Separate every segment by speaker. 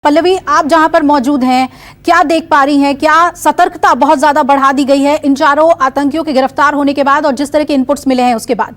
Speaker 1: पल्लवी, आप जहां पर मौजूद हैं, क्या देख पा रही हैं? क्या सतर्कता बहुत ज्यादा बढ़ा दी गई है इन चारों आतंकियों के गिरफ्तार होने के बाद और जिस तरह के इनपुट्स मिले हैं उसके बाद?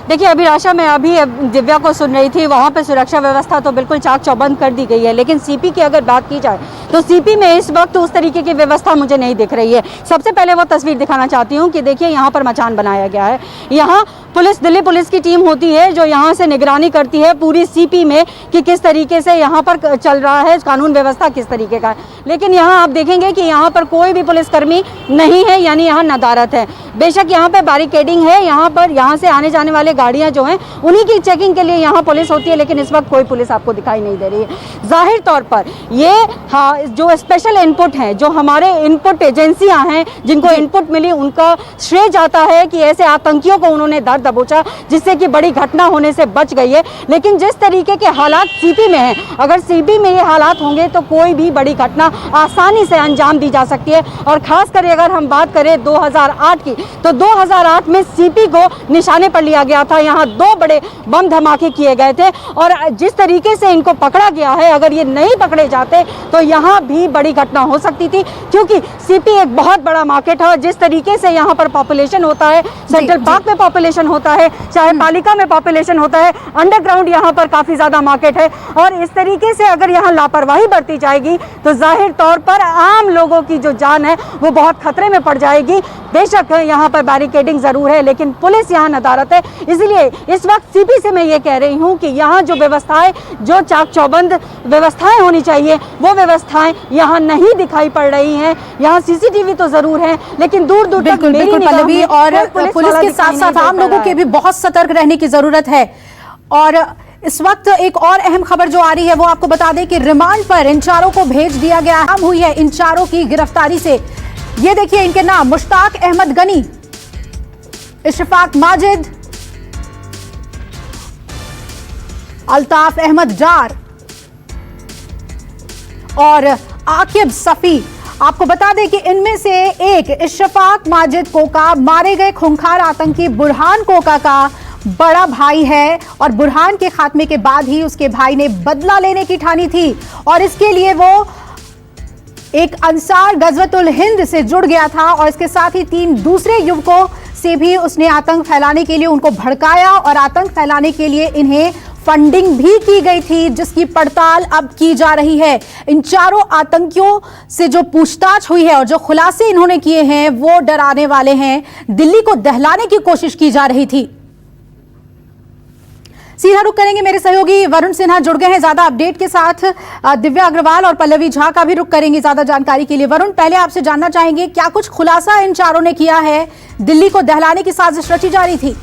Speaker 2: देखिए अभिलाषा, मैं अभी दिव्या को सुन रही थी, वहाँ पे सुरक्षा व्यवस्था तो बिल्कुल चाक चौबंद कर दी गई है, लेकिन सीपी की अगर बात की जाए तो सीपी में इस वक्त उस तरीके की व्यवस्था मुझे नहीं दिख रही है। सबसे पहले वो तस्वीर दिखाना चाहती हूँ कि देखिए यहाँ पर मचान बनाया गया है। यहाँ पुलिस, दिल्ली पुलिस की टीम होती है जो यहाँ से निगरानी करती है पूरी सीपी में कि किस तरीके से यहाँ पर चल रहा है, कानून व्यवस्था किस तरीके का है। लेकिन यहाँ आप देखेंगे कि यहाँ पर कोई भी पुलिसकर्मी नहीं है, यानी यहाँ नदारत है। बेशक यहाँ पे बैरिकेडिंग है, यहाँ से आने जाने वाले गाड़ियाँ जो हैं उन्हीं की चेकिंग के लिए यहाँ पुलिस होती है, लेकिन इस वक्त कोई पुलिस आपको दिखाई नहीं दे रही है। जाहिर तौर पर ये जो स्पेशल इनपुट हैं, जो हमारे इनपुट एजेंसियाँ हैं जिनको इनपुट मिली, उनका श्रेय जाता है कि ऐसे आतंकियों को उन्होंने दर दबोचा जिससे कि बड़ी घटना होने से बच गई है। लेकिन जिस तरीके के हालात सीपी में हैं, अगर सीपी में ये हालात होंगे तो कोई भी बड़ी घटना आसानी से अंजाम दी जा सकती है। और खास कर अगर हम बात करें 2008 की, तो 2008 में सीपी को निशाने पर लिया गया था। यहाँ 2 बड़े बम धमाके किए गए थे और जिस तरीके से इनको पकड़ा गया है, अगर ये नहीं पकड़े जाते तो यहाँ भी बड़ी घटना हो सकती थी, क्योंकि सीपी एक बहुत बड़ा मार्केट है। जिस तरीके से यहाँ पर पॉपुलेशन होता है, सेंट्रल पार्क में पॉपुलेशन होता है, चाहे पालिका में पॉपुलेशन होता है, अंडरग्राउंड यहाँ पर काफी ज्यादा मार्केट है। और इस तरीके से अगर यहाँ लापरवाही बरती जाएगी तो जाहिर तौर पर आम लोगों की जो जान है वो बहुत खतरे में पड़ जाएगी। बेशक यहाँ पर बैरिकेडिंग जरूर है, लेकिन पुलिस यहाँ नदारत है। इसलिए इस वक्त सीपी से मैं ये कह रही हूँ कि यहाँ जो व्यवस्थाएं, जो चाक चौबंद व्यवस्थाएं होनी चाहिए, वो व्यवस्थाएं यहाँ नहीं दिखाई पड़ रही हैं। यहाँ सीसीटीवी तो जरूर है, लेकिन दूर दूर तक मेरी
Speaker 1: पल्लवी, और पुलिस के साथ साथ आम लोगों के भी बहुत सतर्क रहने की जरूरत है। और इस वक्त एक और अहम खबर जो आ रही है वो आपको बता दें कि रिमांड पर इन चारों को भेज दिया गया है। हुई है इन चारों की गिरफ्तारी से। ये देखिए इनके नाम: मुश्ताक अहमद गनी, इशफाक माजिद, अल्ताफ अहमद डार और आकिब सफी। आपको बता दें कि इनमें से एक इशफाक माजिद कोका मारे गए खूंखार आतंकी बुरहान कोका का बड़ा भाई है और बुरहान के खात्मे के बाद ही उसके भाई ने बदला लेने की ठानी थी और इसके लिए वो एक अंसार गजवतुल हिंद से जुड़ गया था और इसके साथ ही 3 दूसरे युवकों से भी उसने आतंक फैलाने के लिए उनको भड़काया और आतंक फैलाने के लिए इन्हें फंडिंग भी की गई थी, जिसकी पड़ताल अब की जा रही है। इन चारों आतंकियों से जो पूछताछ हुई है और जो खुलासे इन्होंने किए हैं वो डराने वाले हैं। दिल्ली को दहलाने की कोशिश की जा रही थी। सीधा रुख करेंगे, मेरे सहयोगी वरुण सिन्हा जुड़ गए हैं ज्यादा अपडेट के साथ। दिव्या अग्रवाल और पल्लवी झा का भी रुख करेंगे ज्यादा जानकारी के लिए। वरुण, पहले आपसे जानना चाहेंगे क्या कुछ खुलासा इन चारों ने किया है? दिल्ली को दहलाने की साजिश रची जा रही थी।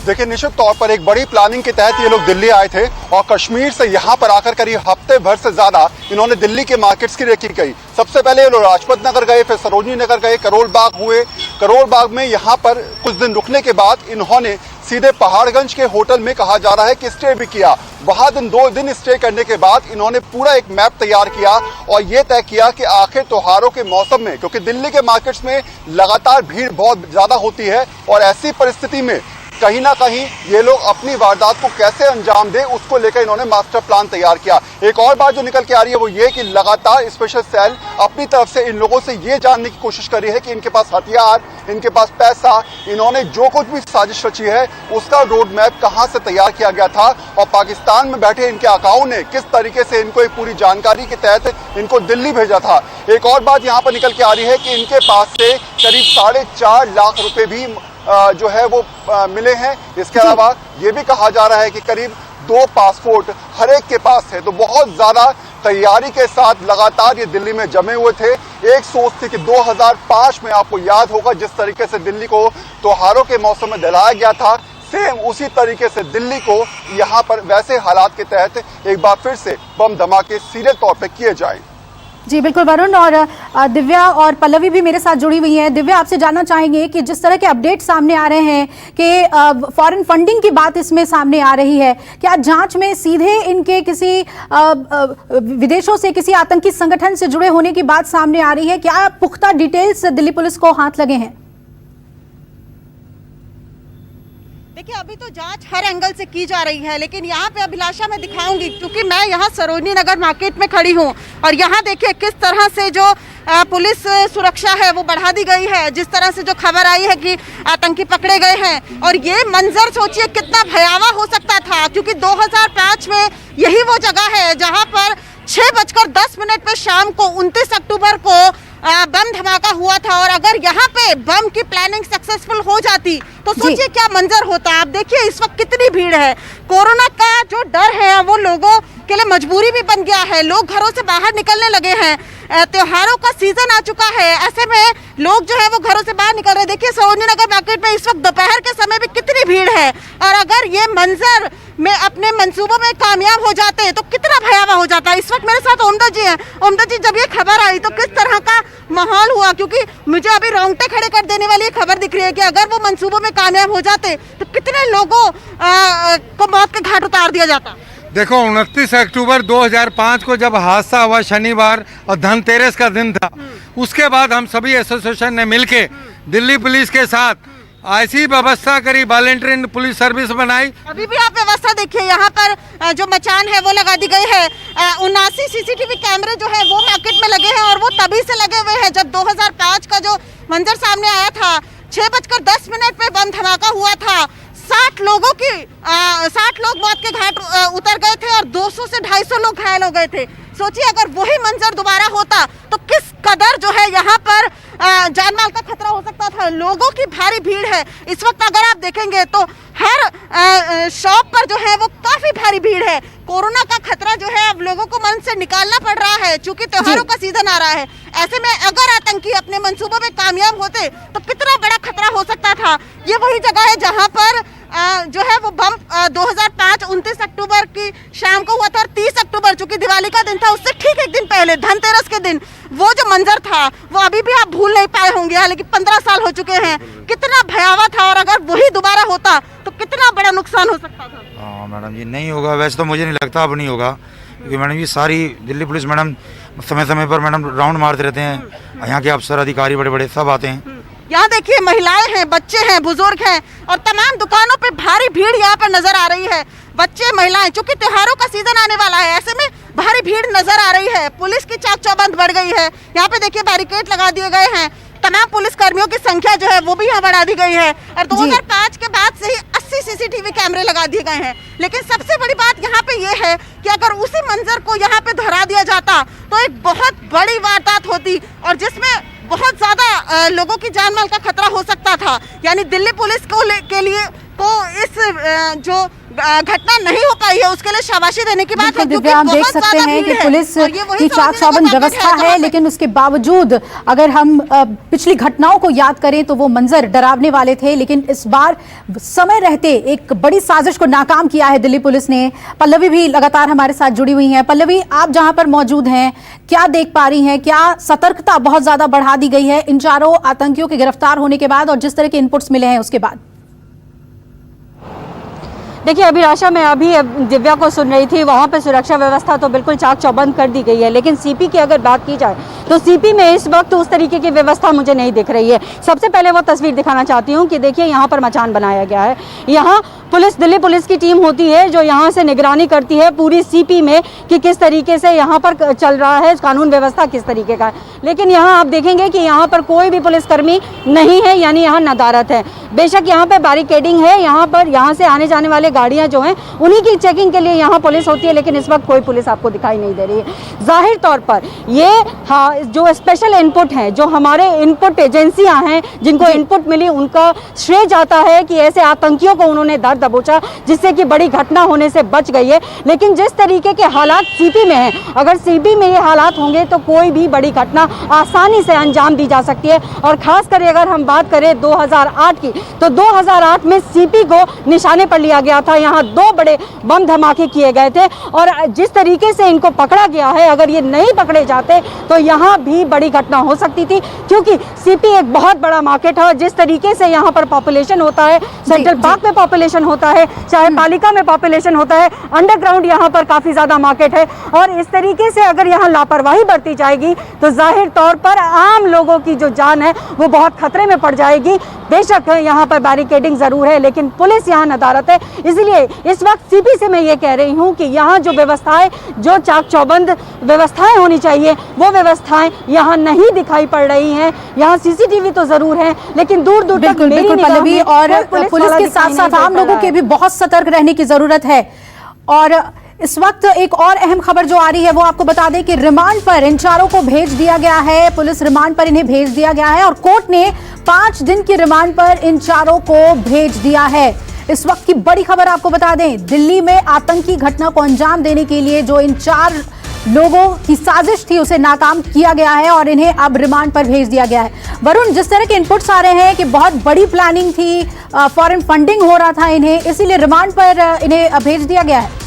Speaker 3: देखिए, निश्चित तौर पर एक बड़ी प्लानिंग के तहत ये लोग दिल्ली आए थे और कश्मीर से यहाँ पर आकर करीब हफ्ते भर से ज्यादा इन्होंने दिल्ली के मार्केट्स की रेकी की। सबसे पहले ये लोग लाजपत नगर गए, फिर सरोजनी नगर गए, करोल बाग हुए। करोल बाग में यहाँ पर कुछ दिन रुकने के बाद इन्होंने सीधे पहाड़गंज के होटल में, कहा जा रहा है कि स्टे भी किया। वहां 2 दिन स्टे करने के बाद इन्होंने पूरा एक मैप तैयार किया और ये तय किया कि आखिर त्योहारों के मौसम में, क्योंकि दिल्ली के मार्केट्स में लगातार भीड़ बहुत ज्यादा होती है और ऐसी परिस्थिति में कहीं ना कहीं ये लोग अपनी वारदात को कैसे अंजाम दे, उसको लेकर इन्होंने मास्टर प्लान तैयार किया। एक और बात जो निकल के आ रही है वो ये कि लगातार स्पेशल सेल अपनी तरफ से इन लोगों से ये जानने की कोशिश कर रही है कि इनके पास हथियार, इनके पास पैसा, इन्होंने जो कुछ भी साजिश रची है उसका रोड मैप कहां से तैयार किया गया था और पाकिस्तान में बैठे इनके आकाओं ने किस तरीके से इनको एक पूरी जानकारी के तहत इनको दिल्ली भेजा था। एक और बात यहाँ पर निकल के आ रही है कि इनके पास से करीब 4.5 लाख रुपए भी जो है वो मिले हैं। इसके अलावा ये भी कहा जा रहा है कि करीब 2 पासपोर्ट हर एक के पास है। तो बहुत ज्यादा तैयारी के साथ लगातार ये दिल्ली में जमे हुए थे। एक सोच थी कि 2005 में, आपको याद होगा, जिस तरीके से दिल्ली को त्योहारों के मौसम में दहलाया गया था, सेम उसी तरीके से दिल्ली को यहाँ पर वैसे हालात के तहत एक बार फिर से बम धमाके सीरियल तौर पर किए जाए।
Speaker 1: जी बिल्कुल वरुण, और दिव्या और पल्लवी भी मेरे साथ जुड़ी हुई हैं। दिव्या, आपसे जानना चाहेंगे कि जिस तरह के अपडेट सामने आ रहे हैं कि फॉरेन फंडिंग की बात इसमें सामने आ रही है, क्या जांच में सीधे इनके किसी विदेशों से किसी आतंकी संगठन से जुड़े होने की बात सामने आ रही है? क्या पुख्ता डिटेल्स दिल्ली पुलिस को हाथ लगे हैं?
Speaker 4: देखिए अभी तो जांच हर एंगल से की जा रही है, लेकिन यहाँ पे अभिलाषा मैं दिखाऊंगी क्योंकि मैं यहाँ सरोजनी नगर मार्केट में खड़ी हूँ और यहाँ देखिए किस तरह से जो पुलिस सुरक्षा है वो बढ़ा दी गई है। जिस तरह से जो खबर आई है कि आतंकी पकड़े गए हैं और ये मंजर सोचिए कितना भयावह हो सकता था, क्योंकि 2005 में यही वो जगह है जहाँ पर 6:10 पे शाम को 29 अक्टूबर को बम धमाका हुआ था। और अगर यहाँ पे बम की प्लानिंग सक्सेसफुल हो जाती तो सोचिए क्या मंजर होता। आप देखिए इस वक्त कितनी भीड़ है। कोरोना का जो डर है वो लोगों के लिए मजबूरी भी बन गया है, लोग घरों से बाहर निकलने लगे हैं, त्योहारों का सीजन आ चुका है, ऐसे में लोग जो है वो घरों से बाहर निकल रहे हैं। देखिए सरोजनी नगर मार्केट में इस वक्त दोपहर के समय भी कितनी भीड़ है और अगर ये मंजर में अपने मंसूबों में कामयाब हो जाते हैं तो कितना भयावह हो जाता है। इस वक्त मेरे साथ ओमदा जी हैं। ओमदा जी, जब ये खबर आई तो किस तरह का माहौल हुआ, क्योंकि मुझे अभी रोंगटे खड़े कर देने वाली ये खबर दिख रही है कि अगर वो मंसूबों में कामयाब हो जाते तो कितने लोगों को मौत के घाट उतार दिया जाता।
Speaker 5: देखो 29 अक्टूबर 2005 को जब हादसा हुआ शनिवार और धनतेरस का दिन था, उसके बाद हम सभी एसोसिएशन ने मिलके दिल्ली पुलिस के साथ ऐसी व्यवस्था करी, वॉलंटियर पुलिस सर्विस बनाई।
Speaker 4: अभी भी आप व्यवस्था देखिए, यहाँ पर जो मचान है वो लगा दी गई है। 79 सीसीटीवी कैमरे जो है वो मार्केट में लगे हैं और वो तभी से लगे हुए हैं जब 2005 का जो मंजर सामने आया था। 6:10 पे बम धमाका हुआ था। 60 लोग मौत के घाट उतर गए थे और 200 से 250 लोग घायल हो गए थे। सोचिए अगर वही मंजर दोबारा होता तो किस कदर जो है यहाँ पर जान माल का खतरा हो सकता था। लोगों की भारी भीड़ है इस वक्त, अगर आप देखेंगे तो हर शॉप पर जो है वो काफी भारी भीड़ है। कोरोना का खतरा जो है अब लोगों को मन से निकालना पड़ रहा है क्योंकि त्योहारों का सीजन आ रहा है। ऐसे में अगर आतंकी अपने मंसूबों में कामयाब होते तो कितना बड़ा खतरा हो सकता था। ये वही जगह है जहां पर जो है वो बम 2005 29 अक्टूबर की शाम को हुआ था और 30 अक्टूबर चूंकि दिवाली का दिन था उससे ठीक एक दिन पहले धनतेरस के दिन वो जो मंजर था वो अभी भी आप भूल नहीं पाए होंगे, हालांकि 15 साल हो चुके हैं। कितना भयावह था और अगर वही दोबारा होता तो कितना बड़ा नुकसान हो सकता था।
Speaker 6: हाँ मैडम जी, नहीं होगा, वैसे तो मुझे नहीं लगता अब नहीं होगा, क्योंकि मैडम जी सारी दिल्ली पुलिस मैडम समय समय पर मैडम राउंड मारते रहते हैं, यहाँ के अफसर अधिकारी बड़े बड़े सब आते हैं।
Speaker 4: यहाँ देखिए महिलाएं हैं, बच्चे हैं, बुजुर्ग हैं और तमाम दुकानों पे भारी भीड़ यहाँ पर नजर आ रही है। बच्चे, महिलाएं, चूंकि त्योहारों का सीजन आने वाला है ऐसे में भारी भीड़ नजर आ रही है। पुलिस की चाक चौबंद बढ़ गई है। यहाँ पे देखिए बैरिकेड लगा दिए गए हैं। तमाम पुलिस कर्मियों की संख्या जो है वो भी यहाँ बढ़ा दी गई है और 2005 के बाद से ही 80 सीसीटीवी कैमरे लगा दिए गए हैं। लेकिन सबसे बड़ी बात यहाँ पे ये है कि अगर उसी मंजर को यहाँ पे दोहरा दिया जाता तो एक बहुत बड़ी वारदात होती और जिसमें बहुत ज्यादा लोगों की जान माल का खतरा हो सकता था। यानी दिल्ली पुलिस के लिए तो इस जो घटना नहीं हो पाई है उसके लिए शाबाशी देने की बात है।
Speaker 1: दिव्या, हम देख सकते हैं कि पुलिस की चाक चौबंद व्यवस्था है, लेकिन उसके बावजूद अगर हम पिछली घटनाओं को याद करें तो वो मंजर डरावने वाले थे। लेकिन इस बार समय रहते एक बड़ी साजिश को नाकाम किया है दिल्ली पुलिस ने। पल्लवी भी लगातार हमारे साथ जुड़ी हुई हैं। पल्लवी, आप जहां पर मौजूद हैं क्या देख पा रही हैं? क्या सतर्कता बहुत ज्यादा बढ़ा दी गई है इन चारों आतंकियों के गिरफ्तार होने के बाद और जिस तरह के इनपुट्स मिले हैं उसके बाद?
Speaker 2: देखिए अभिलाषा, मैं अभी दिव्या को सुन रही थी, वहाँ पे सुरक्षा व्यवस्था तो बिल्कुल चाक चौबंद कर दी गई है, लेकिन सीपी की अगर बात की जाए तो सीपी में इस वक्त उस तरीके की व्यवस्था मुझे नहीं दिख रही है। सबसे पहले वो तस्वीर दिखाना चाहती हूँ कि देखिए यहाँ पर मचान बनाया गया है। यहाँ पुलिस, दिल्ली पुलिस की टीम होती है जो यहाँ से निगरानी करती है पूरी सीपी में कि किस तरीके से यहाँ पर चल रहा है, कानून व्यवस्था किस तरीके का है। लेकिन यहाँ आप देखेंगे कि यहाँ पर कोई भी पुलिसकर्मी नहीं है, यानी यहाँ नदारत है। बेशक यहाँ पे बैरिकेडिंग है, यहाँ से आने जाने वाले गाड़ियाँ जो हैं उन्हीं की चेकिंग के लिए यहाँ पुलिस होती है, लेकिन इस वक्त कोई पुलिस आपको दिखाई नहीं दे रही है। जाहिर तौर पर ये जो स्पेशल इनपुट हैं, जो हमारे इनपुट एजेंसियाँ हैं जिनको इनपुट मिली, उनका श्रेय जाता है कि ऐसे आतंकियों को उन्होंने दर दबोचा जिससे कि बड़ी घटना होने से बच गई है। लेकिन जिस तरीके के हालात सीपी में हैं, अगर सीपी में ये हालात होंगे तो कोई भी बड़ी घटना आसानी से अंजाम दी जा सकती है। और खासकर अगर हम बात करें 2008 की, तो 2008 में सीपी को निशाने पर लिया गया था। यहाँ 2 बड़े बम धमाके किए गए थे और जिस तरीके से इनको पकड़ा गया है, अगर ये नहीं पकड़े जाते तो यहाँ वहाँ भी बड़ी घटना हो सकती थी, क्योंकि सीपी एक बहुत बड़ा मार्केट है। जिस तरीके से यहाँ पर पॉपुलेशन होता है, सेंट्रल पार्क में पॉपुलेशन होता है, चाहे पालिका में पॉपुलेशन होता है, अंडरग्राउंड यहाँ पर काफ़ी ज़्यादा मार्केट है, और इस तरीके से अगर यहाँ लापरवाही बरती जाएगी तो जाहिर तौर पर आम लोगों की जो जान है वो बहुत खतरे में पड़ जाएगी। बेशक यहाँ पर बैरिकेडिंग ज़रूर है, लेकिन पुलिस यहाँ नदारत है। इसलिए इस वक्त सीपी से मैं ये कह रही हूँ कि यहाँ जो व्यवस्थाएं, जो चाक चौबंद व्यवस्थाएं होनी चाहिए, वो व्यवस्थाएं यहाँ नहीं दिखाई पड़ रही हैं। यहाँ सीसीटीवी तो ज़रूर है, लेकिन दूर दूर तक मेरी निगाह
Speaker 1: पल्लवी,
Speaker 2: में
Speaker 1: और
Speaker 2: कोई
Speaker 1: पुलिस के साथ साथ आम लोगों के भी बहुत सतर्क रहने की जरूरत है। और इस वक्त एक और अहम खबर जो आ रही है वो आपको बता दें कि रिमांड पर इन चारों को भेज दिया गया है। पुलिस रिमांड पर इन्हें भेज दिया गया है और कोर्ट ने 5 दिन की रिमांड पर इन चारों को भेज दिया है। इस वक्त की बड़ी खबर आपको बता दें, दिल्ली में आतंकी घटना को अंजाम देने के लिए जो इन 4 लोगों की साजिश थी उसे नाकाम किया गया है और इन्हें अब रिमांड पर भेज दिया गया है। वरुण, जिस तरह के इनपुट्स आ रहे हैं कि बहुत बड़ी प्लानिंग थी, फॉरेन फंडिंग हो रहा था इन्हें, इसीलिए रिमांड पर इन्हें भेज दिया गया है।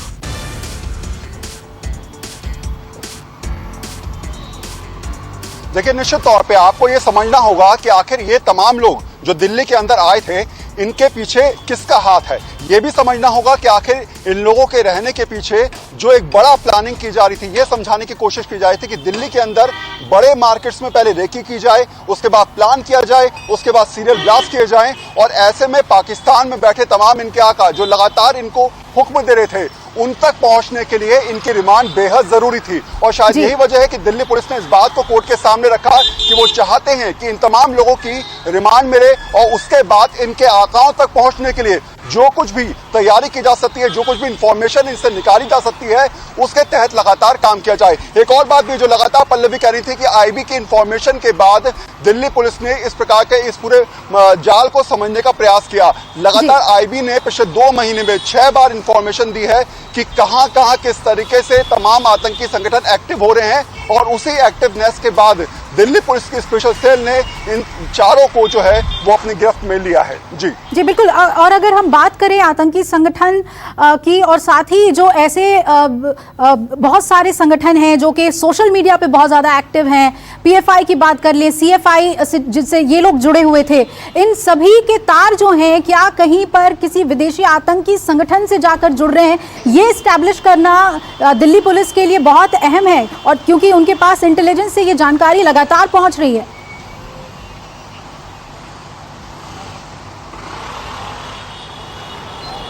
Speaker 3: देखिए, निश्चित तौर पे आपको ये समझना होगा कि आखिर ये तमाम लोग जो दिल्ली के अंदर आए थे, इनके पीछे किसका हाथ है। ये भी समझना होगा कि आखिर इन लोगों के रहने के पीछे जो एक बड़ा प्लानिंग की जा रही थी, ये समझाने की कोशिश की जा रही थी कि दिल्ली के अंदर बड़े मार्केट्स में पहले रेकी की जाए, उसके बाद प्लान किया जाए, उसके बाद सीरियल ब्लास्ट किए जाएं, और ऐसे में पाकिस्तान में बैठे तमाम इनके आका जो लगातार इनको हुक्म दे रहे थे, उन तक पहुंचने के लिए इनकी रिमांड बेहद जरूरी थी। और शायद यही वजह है कि दिल्ली पुलिस ने इस बात को कोर्ट के सामने रखा कि वो चाहते हैं कि इन तमाम लोगों की रिमांड मिले और उसके बाद इनके आकाओं तक पहुंचने के लिए जो कुछ भी तैयारी की जा सकती है, जो कुछ भी इंफॉर्मेशन इनसे निकाली जा सकती है, उसके तहत लगातार काम किया जाए। एक और बात भी जो लगातार पल्लवी कह रही थी कि आईबी की इंफॉर्मेशन के बाद दिल्ली पुलिस ने इस प्रकार के इस पूरे जाल को समझने का प्रयास किया। लगातार आईबी ने पिछले 2 महीने में 6 बार इंफॉर्मेशन दी है कि कहां कहां किस तरीके से तमाम आतंकी संगठन एक्टिव हो रहे हैं, और उसी एक्टिवनेस के बाद दिल्ली पुलिस की स्पेशल सेल ने इन चारों को जो है वो अपनी गिरफ्त में लिया है। जी
Speaker 1: बिल्कुल। और अगर हम बात करें आतंकी संगठन की, और साथ ही जो ऐसे बहुत सारे संगठन हैं जो कि सोशल मीडिया पे बहुत ज़्यादा एक्टिव हैं, पीएफआई की बात कर ले, सीएफआई जिससे ये लोग जुड़े हुए थे, इन सभी के तार जो हैं क्या कहीं पर किसी विदेशी आतंकी संगठन से जाकर जुड़ रहे हैं, ये इस्टेब्लिश करना दिल्ली पुलिस के लिए बहुत अहम है, और क्योंकि उनके पास इंटेलिजेंस से ये जानकारी लगातार पहुंच रही है।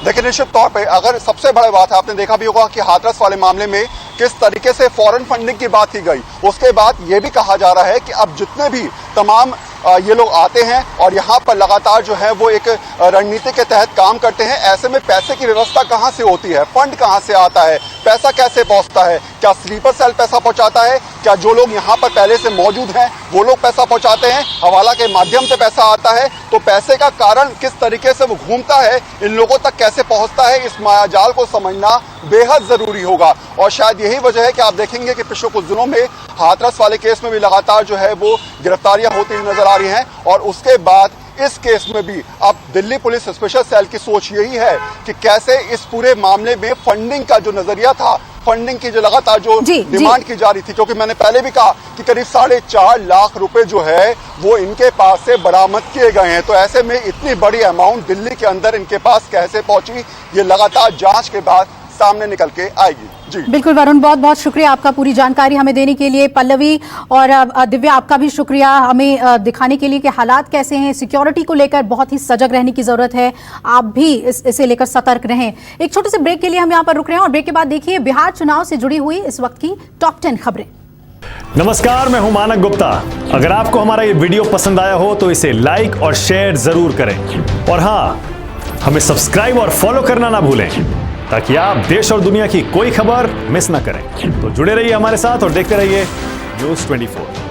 Speaker 3: देखिए, निश्चित तौर पे अगर सबसे बड़ी बात है, आपने देखा भी होगा कि हाथरस वाले मामले में किस तरीके से फॉरेन फंडिंग की बात की गई। उसके बाद ये भी कहा जा रहा है कि अब जितने भी तमाम ये लोग आते हैं और यहाँ पर लगातार जो है वो एक रणनीति के तहत काम करते हैं, ऐसे में पैसे की व्यवस्था कहाँ से होती है, फंड कहाँ से आता है, पैसा कैसे पहुँचता है, क्या स्लीपर सेल पैसा पहुँचाता है, क्या जो लोग यहाँ पर पहले से मौजूद हैं वो लोग पैसा पहुँचाते हैं, हवाला के माध्यम से पैसा आता है, तो पैसे का कारण किस तरीके से वो घूमता है, इन लोगों तक कैसे पहुँचता है, इस मायाजाल को समझना बेहद जरूरी होगा। और शायद यही वजह है कि आप देखेंगे कि पिछले कुछ दिनों में हाथरस वाले केस में भी लगातार जो है वो गिरफ्तारियां होती हुई नजर आ रही हैं, और उसके बाद इस केस में भी अब दिल्ली पुलिस स्पेशल सेल की सोच यही है कि कैसे इस पूरे मामले में फंडिंग का जो नजरिया था, फंडिंग की जो लगातार जो डिमांड की जा रही थी, क्योंकि मैंने पहले भी कहा कि करीब 4.5 लाख रुपए जो है वो इनके पास से बरामद किए गए हैं, तो ऐसे में इतनी बड़ी अमाउंट दिल्ली के अंदर इनके पास कैसे पहुंची, ये लगातार जांच के बाद सामने निकल के आएगी। जी
Speaker 1: बिल्कुल वरुण, बहुत बहुत शुक्रिया आपका पूरी जानकारी हमें देने के लिए। पल्लवी और दिव्या, आपका भी शुक्रिया हमें दिखाने के लिए कि हालात कैसे हैं। सिक्योरिटी को लेकर बहुत ही सजग रहने की जरूरत है, आप भी इसे लेकर सतर्क रहें। एक छोटे से ब्रेक के लिए हम यहाँ पर रुक रहे हैं और ब्रेक के बाद देखिए बिहार चुनाव से जुड़ी हुई इस वक्त की टॉप 10 खबरें।
Speaker 7: नमस्कार, मैं हूं मानक गुप्ता। अगर आपको हमारा ये वीडियो पसंद आया हो तो इसे लाइक और शेयर जरूर करें, और हाँ, हमें सब्सक्राइब और फॉलो करना ना भूलें ताकि आप देश और दुनिया की कोई खबर मिस ना करें। तो जुड़े रहिए हमारे साथ और देखते रहिए न्यूज़ 24।